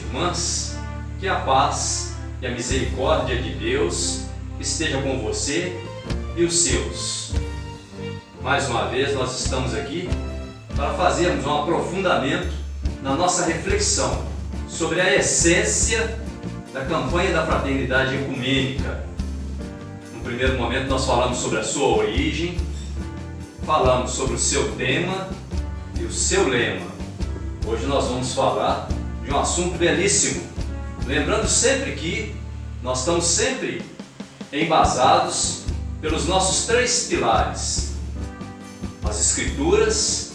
irmãs, que a paz e a misericórdia de Deus esteja com você e os seus. Mais uma vez nós estamos aqui para fazermos um aprofundamento na nossa reflexão sobre a essência da campanha da Fraternidade Ecumênica. No primeiro momento nós falamos sobre a sua origem, falamos sobre o seu tema e o seu lema. Hoje nós vamos falar de um assunto belíssimo, lembrando sempre que nós estamos sempre embasados pelos nossos três pilares: as Escrituras,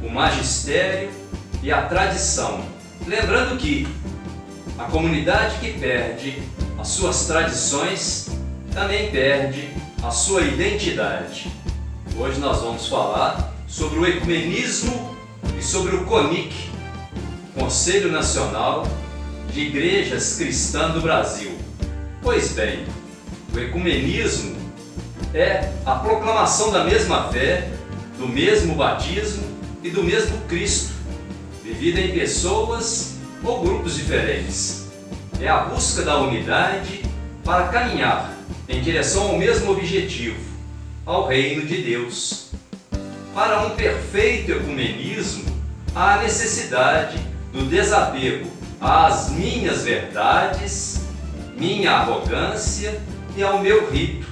o Magistério e a tradição. Lembrando que a comunidade que perde as suas tradições também perde a sua identidade. Hoje nós vamos falar sobre o ecumenismo e sobre o CONIC, Conselho Nacional de Igrejas Cristãs do Brasil. Pois bem, o ecumenismo é a proclamação da mesma fé, do mesmo batismo e do mesmo Cristo, vivida em pessoas ou grupos diferentes. É a busca da unidade para caminhar em direção ao mesmo objetivo, ao reino de Deus. Para um perfeito ecumenismo, há a necessidade do desapego às minhas verdades, minha arrogância e ao meu rito.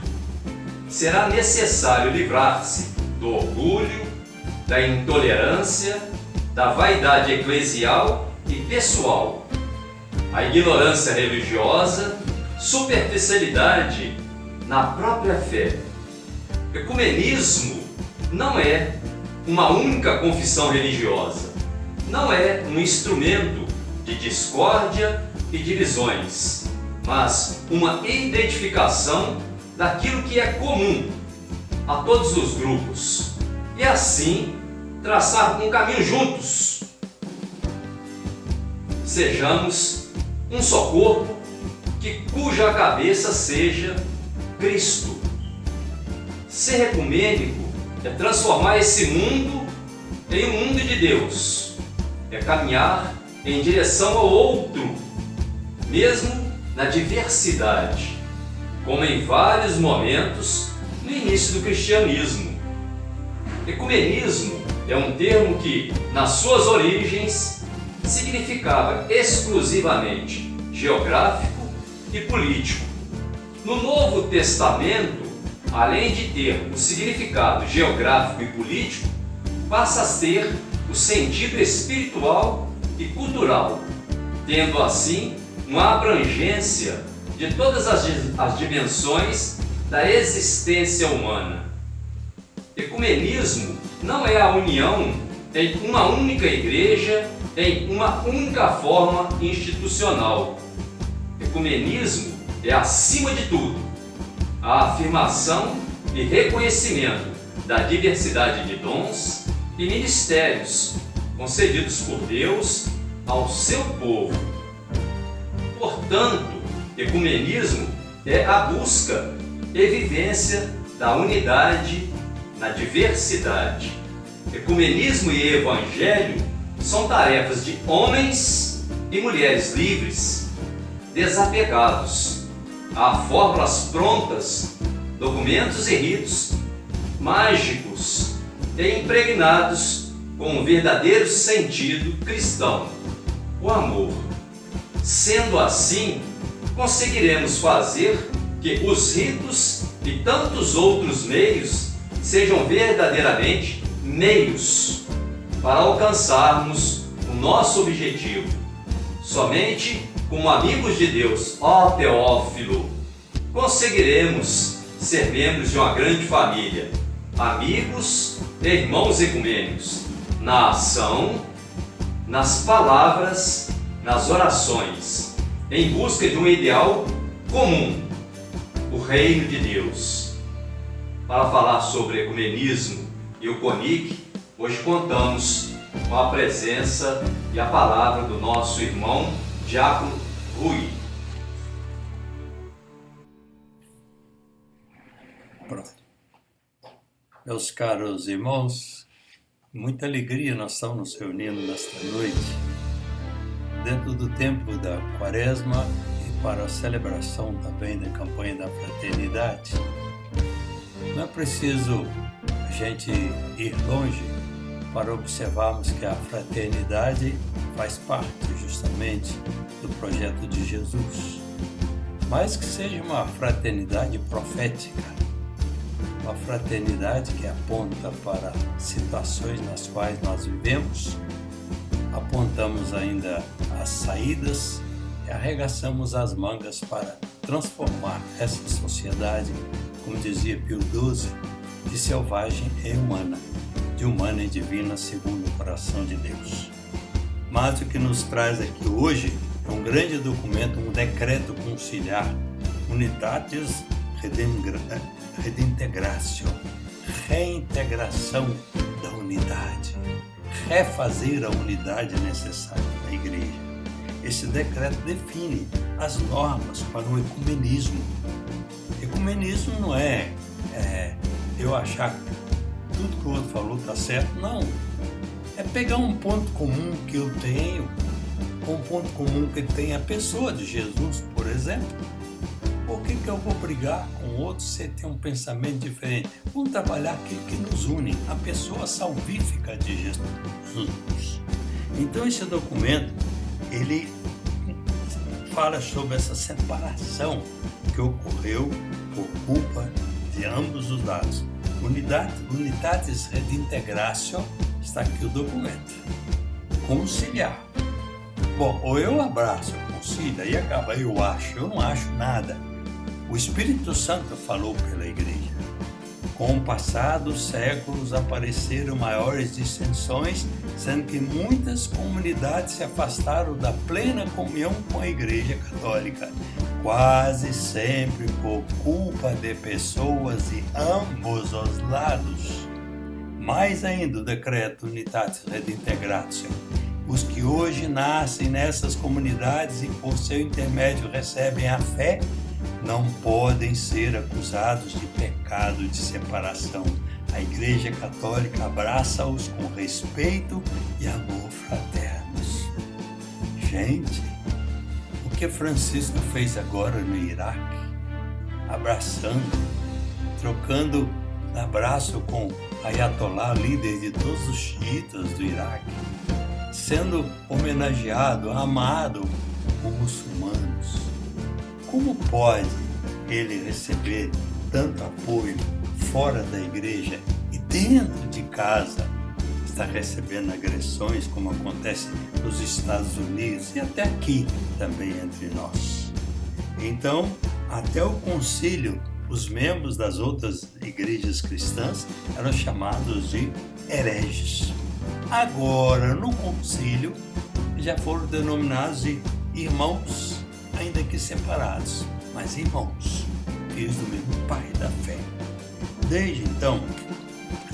Será necessário livrar-se do orgulho, da intolerância, da vaidade eclesial e pessoal, a ignorância religiosa, superficialidade na própria fé. Ecumenismo não é uma única confissão religiosa, não é um instrumento de discórdia e divisões, mas uma identificação daquilo que é comum a todos os grupos e assim traçar um caminho juntos. Sejamos um só corpo, cuja cabeça seja Cristo. Ser ecumênico é transformar esse mundo em um mundo de Deus, é caminhar em direção ao outro, mesmo na diversidade, como em vários momentos no início do cristianismo. Ecumenismo é um termo que, nas suas origens, significava exclusivamente geográfico e político. No Novo Testamento, além de ter o significado geográfico e político, passa a ter o sentido espiritual e cultural, tendo assim uma abrangência de todas as dimensões da existência humana. Ecumenismo não é a união em uma única igreja, em uma única forma institucional. Ecumenismo é, acima de tudo, a afirmação e reconhecimento da diversidade de dons e ministérios concedidos por Deus ao seu povo. Portanto, ecumenismo é a busca e vivência da unidade na diversidade. Ecumenismo e evangelho são tarefas de homens e mulheres livres, desapegados a fórmulas prontas, documentos e ritos mágicos e impregnados com um verdadeiro sentido cristão, o amor. Sendo assim, conseguiremos fazer que os ritos e tantos outros meios sejam verdadeiramente meios para alcançarmos o nosso objetivo. Somente como amigos de Deus, ó Teófilo, conseguiremos ser membros de uma grande família, amigos e irmãos ecumênicos, na ação, nas palavras, nas orações, em busca de um ideal comum, o reino de Deus. Para falar sobre ecumenismo e o CONIC, hoje contamos com a presença e a palavra do nosso irmão Diácono Rui. Pronto. Meus caros irmãos, muita alegria nós estamos nos reunindo nesta noite dentro do tempo da Quaresma e para a celebração também da campanha da fraternidade. Não é preciso a gente ir longe para observarmos que a fraternidade faz parte justamente do projeto de Jesus, mas que seja uma fraternidade profética, uma fraternidade que aponta para situações nas quais nós vivemos, apontamos ainda as saídas e arregaçamos as mangas para transformar essa sociedade, como dizia Pio XII, de selvagem em humana, de humana e divina segundo o coração de Deus. Mas o que nos traz aqui hoje é um grande documento, um decreto conciliar, Unitatis Redintegratio, reintegração da unidade, refazer a unidade necessária da Igreja. Esse decreto define as normas para o ecumenismo. Ecumenismo não é eu achar que tudo que o outro falou está certo, não. É pegar um ponto comum que eu tenho, um ponto comum que tem a pessoa de Jesus, por exemplo. Por que eu vou brigar com o outro se tem um pensamento diferente? Vamos trabalhar aquilo que nos une, a pessoa salvífica de Jesus. Então esse documento, ele fala sobre essa separação que ocorreu por culpa de ambos os lados. Unitatis Redintegratio, está aqui o documento. Conciliar. Bom, ou eu abraço, eu concilio, aí acaba, eu não acho nada. O Espírito Santo falou pela Igreja. Com o passar dos séculos apareceram maiores dissensões, sendo que muitas comunidades se afastaram da plena comunhão com a Igreja Católica, quase sempre por culpa de pessoas de ambos os lados. Mais ainda o decreto Unitatis Redintegratio. Os que hoje nascem nessas comunidades e por seu intermédio recebem a fé, não podem ser acusados de pecado de separação. A Igreja Católica abraça-os com respeito e amor fraternos. Gente, o que Francisco fez agora no Iraque, abraçando, trocando abraço com Ayatollah, líder de todos os xiitas do Iraque, sendo homenageado, amado por muçulmanos. Como pode ele receber tanto apoio fora da igreja e dentro de casa está recebendo agressões como acontece nos Estados Unidos e até aqui também entre nós? Então, até o concílio, os membros das outras igrejas cristãs eram chamados de hereges. Agora, no concílio, já foram denominados de irmãos, ainda que separados, mas irmãos, filhos do mesmo Pai da fé. Desde então,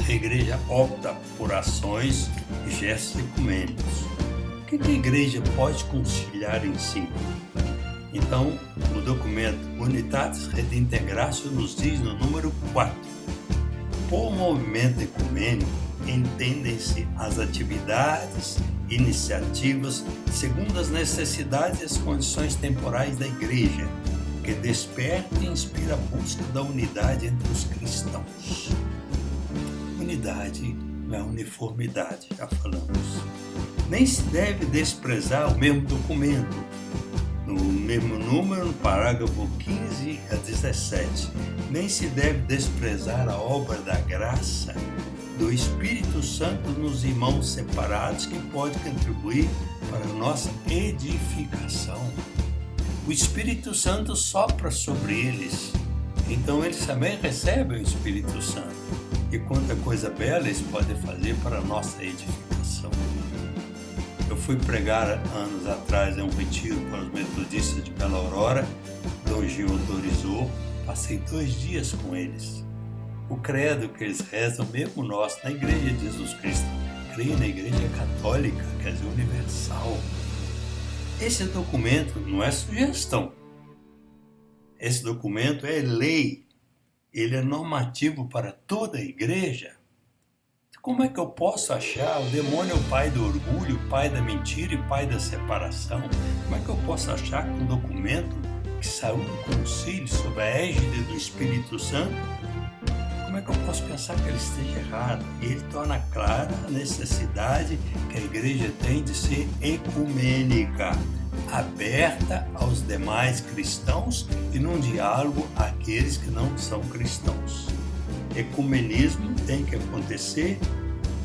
a Igreja opta por ações e gestos ecumênicos. O que a Igreja pode conciliar em si? Então, o documento Unitatis Redintegratio nos diz no número 4. Por movimento ecumênico, entendem-se as atividades, iniciativas, segundo as necessidades e as condições temporais da Igreja, que desperta e inspira a busca da unidade entre os cristãos. Unidade não é uniformidade, já falamos. Nem se deve desprezar o mesmo documento, no mesmo número, no parágrafo 15 a 17. Nem se deve desprezar a obra da graça do Espírito Santo nos irmãos separados, que pode contribuir para a nossa edificação. O Espírito Santo sopra sobre eles, então eles também recebem o Espírito Santo. E quanta coisa bela eles podem fazer para a nossa edificação. Eu fui pregar anos atrás em um retiro para os metodistas de Bela Aurora, Dom Gil autorizou, passei 2 dias com eles. O credo que eles rezam, mesmo nós, na Igreja de Jesus Cristo, creio na Igreja Católica, quer dizer, universal. Esse documento não é sugestão. Esse documento é lei. Ele é normativo para toda a Igreja. Como é que eu posso achar? O demônio é o pai do orgulho, o pai da mentira e o pai da separação. Como é que eu posso achar que um documento que saiu do concílio sob a égide do Espírito Santo, como é que eu posso pensar que ele esteja errado? E ele torna clara a necessidade que a igreja tem de ser ecumênica, aberta aos demais cristãos e num diálogo àqueles que não são cristãos. Ecumenismo tem que acontecer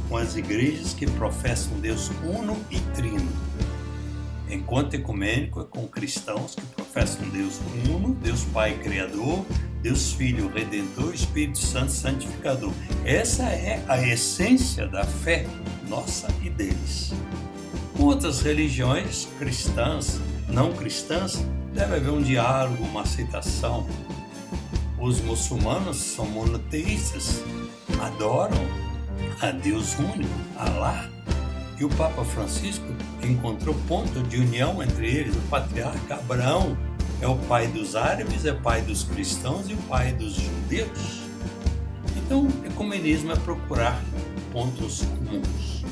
com as igrejas que professam Deus uno e trino. Enquanto ecumênico é com cristãos que professam Deus uno, Deus Pai Criador, Deus Filho Redentor, Espírito Santo Santificador. Essa é a essência da fé nossa e deles. Com outras religiões cristãs, não cristãs, deve haver um diálogo, uma aceitação. Os muçulmanos são monoteístas, adoram a Deus único, Alá. E o Papa Francisco encontrou ponto de união entre eles. O patriarca Abraão é o pai dos árabes, é pai dos cristãos e o pai dos judeus. Então, o ecumenismo é procurar pontos comuns.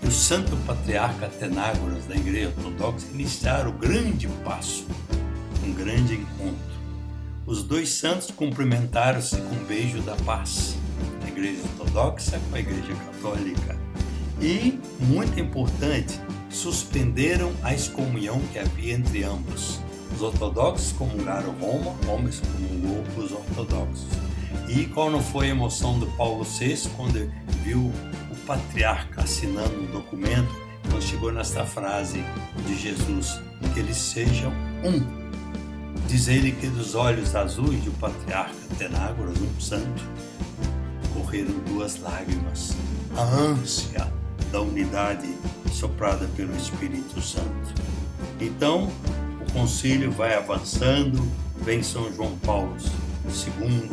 E o santo patriarca Atenágoras da Igreja Ortodoxa iniciaram o grande passo, um grande encontro. Os dois santos cumprimentaram-se com um beijo da paz, a Igreja Ortodoxa com a Igreja Católica. E, muito importante, suspenderam a excomunhão que havia entre ambos. Os ortodoxos comungaram Roma, Roma excomungou os ortodoxos. E qual não foi a emoção do Paulo VI quando viu o patriarca assinando um documento, quando chegou nesta frase de Jesus, que eles sejam um. Diz ele que dos olhos azuis do patriarca Atenágoras, um santo, correram duas lágrimas, a ânsia da unidade soprada pelo Espírito Santo. Então, o concílio vai avançando, vem São João Paulo II,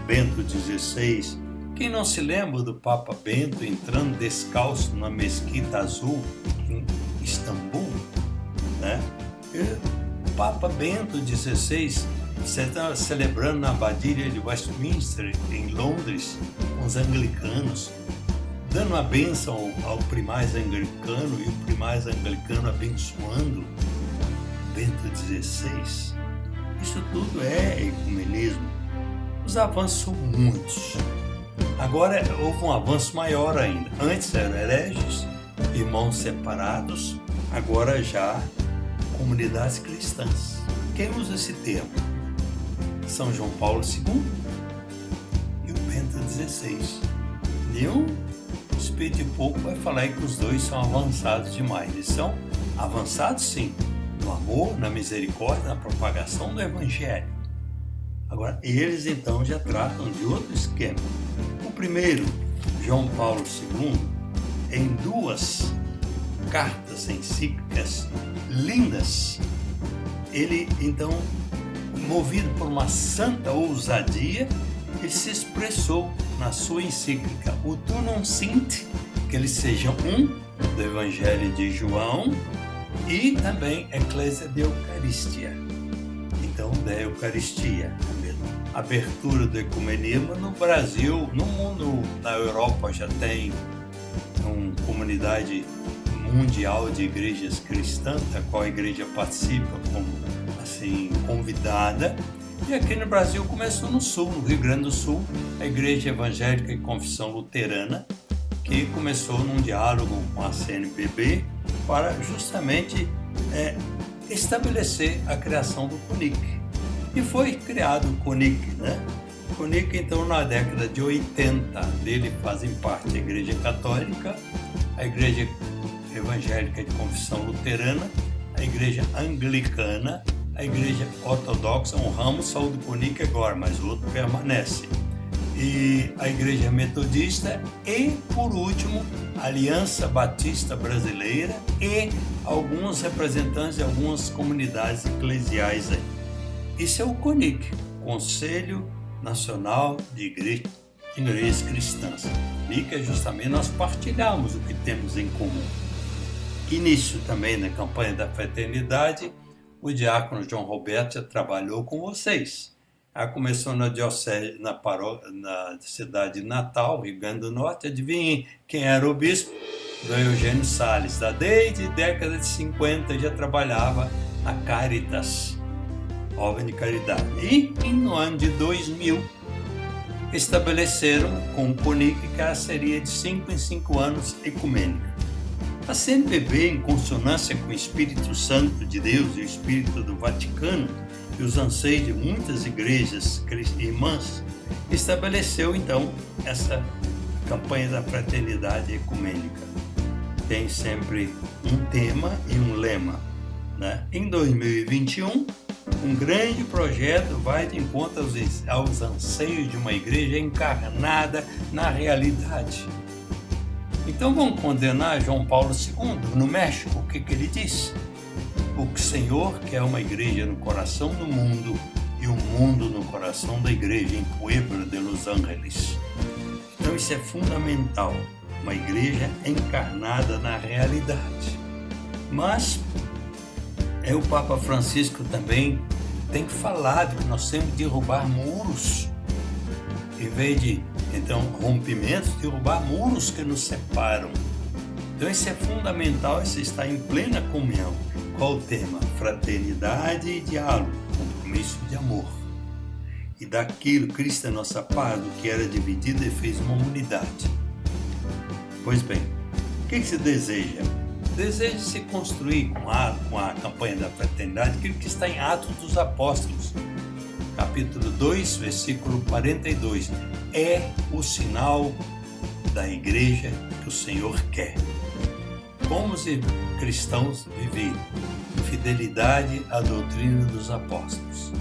Bento XVI. Quem não se lembra do Papa Bento entrando descalço na Mesquita Azul em Istambul, né? O Papa Bento XVI celebrando na Abadilha de Westminster, em Londres, com os anglicanos, dando a bênção ao primaz anglicano e o primaz anglicano abençoando Bento XVI. Isso tudo é ecumenismo. Os avanços são muitos. Agora houve um avanço maior ainda. Antes eram hereges, irmãos separados, agora já comunidades cristãs. Quem usa esse termo? São João Paulo II e o Bento XVI. Nenhum espírito de pouco vai falar que os dois são avançados demais. Eles são avançados sim, no amor, na misericórdia, na propagação do Evangelho. Agora, eles então já tratam de outro esquema. O primeiro, João Paulo II, em duas cartas encíclicas lindas, ele então, movido por uma santa ousadia, ele se expressou na sua encíclica Ut Unum Sint, que eles sejam um, do Evangelho de João, e também Eclésia de Eucaristia. Então, da Eucaristia, a abertura do ecumenismo no Brasil, no mundo, na Europa já tem uma comunidade mundial de igrejas cristãs, da qual a igreja participa como assim convidada. E aqui no Brasil começou no Sul, no Rio Grande do Sul, a Igreja Evangélica e Confissão Luterana, que começou num diálogo com a CNBB para justamente estabelecer a criação do CONIC. E foi criado o CONIC, né? O CONIC, então, na década de 80, dele fazem parte a Igreja Católica, a Igreja Evangélica de Confissão Luterana, a Igreja Anglicana, a Igreja Ortodoxa, um ramo saiu do CONIC agora, mas o outro permanece. E a Igreja Metodista e, por último, a Aliança Batista Brasileira e alguns representantes de algumas comunidades eclesiais aí. Isso é o CONIC, Conselho Nacional de Igrejas Cristãs. E que justamente nós partilhamos o que temos em comum. Início também na campanha da fraternidade, o diácono João Roberto já trabalhou com vocês. Aí começou na diocese, na cidade de Natal, Rio Grande do Norte. Adivinhem quem era o bispo? Dom Eugênio Salles. Desde a década de 50 já trabalhava na Caritas, obra de caridade. E no ano de 2000 estabeleceram com o CONIC que ela seria de 5 em 5 anos ecumênica. A CNBB, em consonância com o Espírito Santo de Deus e o Espírito do Vaticano e os anseios de muitas igrejas irmãs, estabeleceu então essa campanha da fraternidade ecumênica. Tem sempre um tema e um lema, né? Em 2021, um grande projeto vai de encontro aos anseios de uma igreja encarnada na realidade. Então vamos condenar João Paulo II no México. O que ele disse? O Senhor quer uma igreja no coração do mundo e o mundo no coração da igreja, em Puebla de Los Angeles. Então isso é fundamental, uma igreja encarnada na realidade. Mas o Papa Francisco também tem falado que nós temos que derrubar muros, em vez de, então, rompimentos, derrubar muros que nos separam. Então isso é fundamental, isso está em plena comunhão. Qual o tema? Fraternidade e diálogo, compromisso de amor. E daquilo, Cristo é nossa paz, do que era dividido, e fez uma unidade. Pois bem, o que se deseja? Deseja-se construir com a campanha da fraternidade aquilo que está em Atos dos Apóstolos, capítulo 2, versículo 42. É o sinal da igreja que o Senhor quer. Como os cristãos viviam? Fidelidade à doutrina dos apóstolos.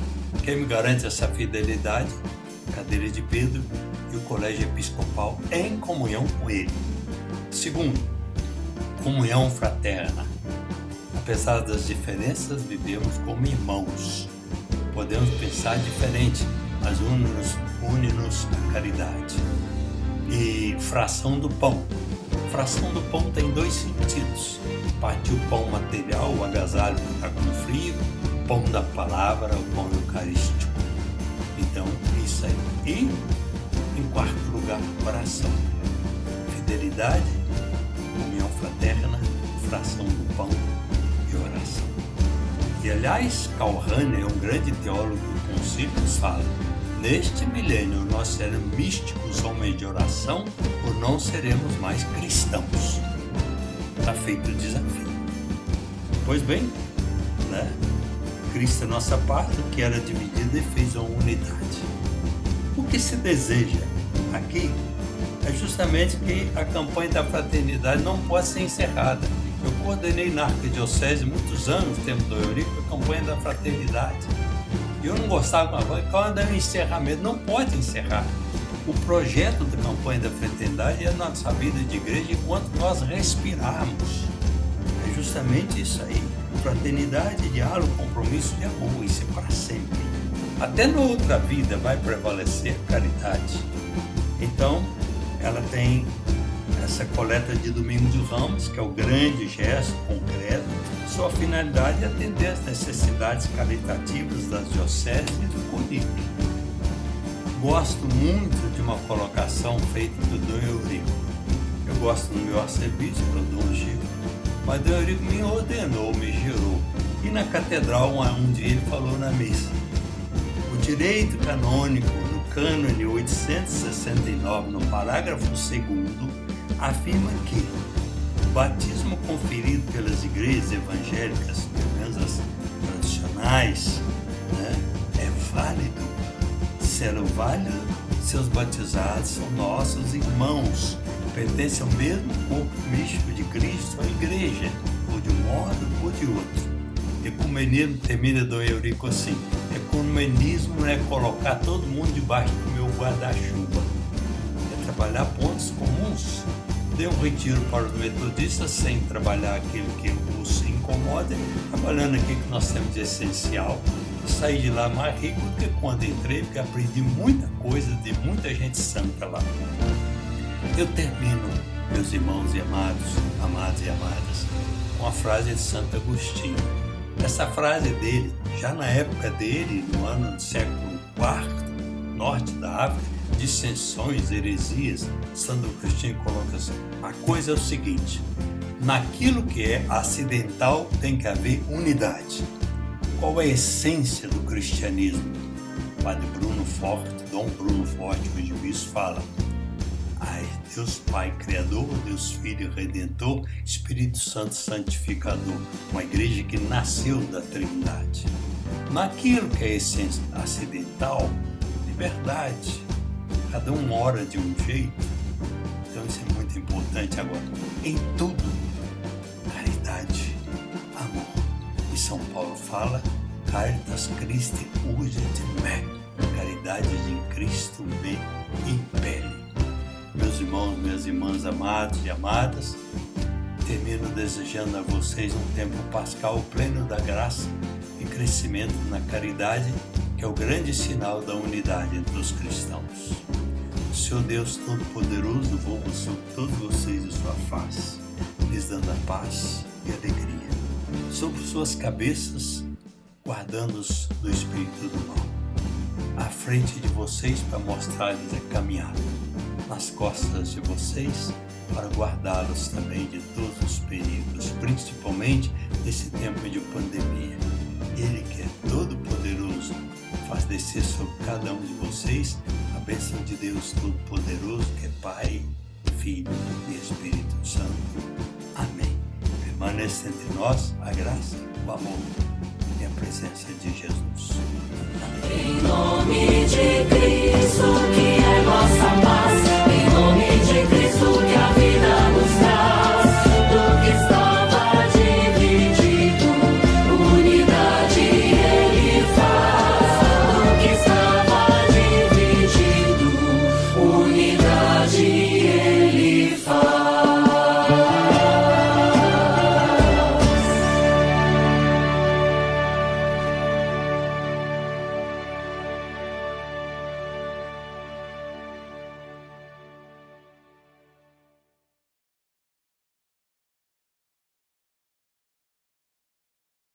Quem me garante essa fidelidade? Cadeira de Pedro e o colégio episcopal em comunhão com ele. Segundo, comunhão fraterna. Apesar das diferenças, vivemos como irmãos. Podemos pensar diferente, mas une-nos a caridade. E fração do pão. Fração do pão tem dois sentidos. Partir o pão material, o agasalho que está com frio, o pão da palavra, o pão eucarístico. Então, isso aí. E, em quarto lugar, oração. Fidelidade, comunhão fraterna, fração do pão e oração. E, aliás, Karl Rahner, um grande teólogo do concílio, fala: neste milênio nós seremos místicos, homens de oração, ou não seremos mais cristãos. Está feito o desafio. Pois bem, né? Cristo é nossa parte, o que era dividido e fez uma unidade. O que se deseja aqui é justamente que a campanha da fraternidade não pode ser encerrada. Eu coordenei na Arquidiocese muitos anos, tempo do Eurico, a campanha da fraternidade. E eu não gostava quando é um encerramento, não pode encerrar. O projeto da campanha da fraternidade é a nossa vida de igreja enquanto nós respirarmos. É justamente isso aí. Fraternidade, diálogo, compromisso de amor, isso é para sempre. Até na outra vida vai prevalecer a caridade. Então, ela tem essa coleta de Domingo de Ramos, que é o grande gesto concreto. Sua finalidade é atender às necessidades caritativas das dioceses e do CONIC. Gosto muito de uma colocação feita do Dom Eurico. Eu gosto do meu arcebispo, do Dom Chico, mas Dom Eurico me ordenou, me gerou. E na catedral, um dia ele falou na missa: o direito canônico, no cânone 869, no parágrafo 2º, afirma que o batismo conferido pelas igrejas evangélicas, pelo menos as tradicionais, né, é válido. Serão válidos se os batizados são nossos irmãos, pertencem ao mesmo corpo místico de Cristo, a igreja, ou de um modo ou de outro. Ecumenismo, termina do Eurico assim: ecumenismo não é colocar todo mundo debaixo do meu guarda-chuva, é trabalhar pontos comuns. Dê um retiro para os metodistas sem trabalhar aquilo que os incomoda, trabalhando aquilo que nós temos de essencial. Saí de lá mais rico do que quando entrei, porque aprendi muita coisa de muita gente santa lá. Eu termino, meus irmãos e amados e amadas, com a frase de Santo Agostinho. Essa frase dele Já na época dele, no ano do século IV, norte da África, dissensões, heresias, Santo Agostinho coloca assim: a coisa é o seguinte, naquilo que é acidental tem que haver unidade. Qual é a essência do cristianismo? Padre Bruno Forte, Dom Bruno Forte, hoje isso fala: ai, Deus Pai Criador, Deus Filho Redentor, Espírito Santo Santificador, uma igreja que nasceu da Trindade. Naquilo que é a essência acidental, liberdade, cada um ora de um jeito, então isso é muito importante. Agora, em tudo, caridade, amor. E São Paulo fala: Caritas Christi urget me, caridade de Cristo me impele. Meus irmãos, minhas irmãs amados e amadas, termino desejando a vocês um tempo pascal pleno da graça e crescimento na caridade, que é o grande sinal da unidade entre os cristãos. O Senhor Deus Todo-Poderoso voa sobre todos vocês e sua face, lhes dando a paz e alegria. Sobre suas cabeças, guardando-os do espírito do mal. À frente de vocês para mostrar-lhes a caminhada. Nas costas de vocês para guardá-los também de todos os perigos, principalmente nesse tempo de pandemia. Ele que é todo-poderoso faz descer sobre cada um de vocês a bênção de Deus Todo-Poderoso, que é Pai, Filho e Espírito Santo. Amém. Permaneça entre nós a graça, o amor e a presença de Jesus. Em nome de Cristo.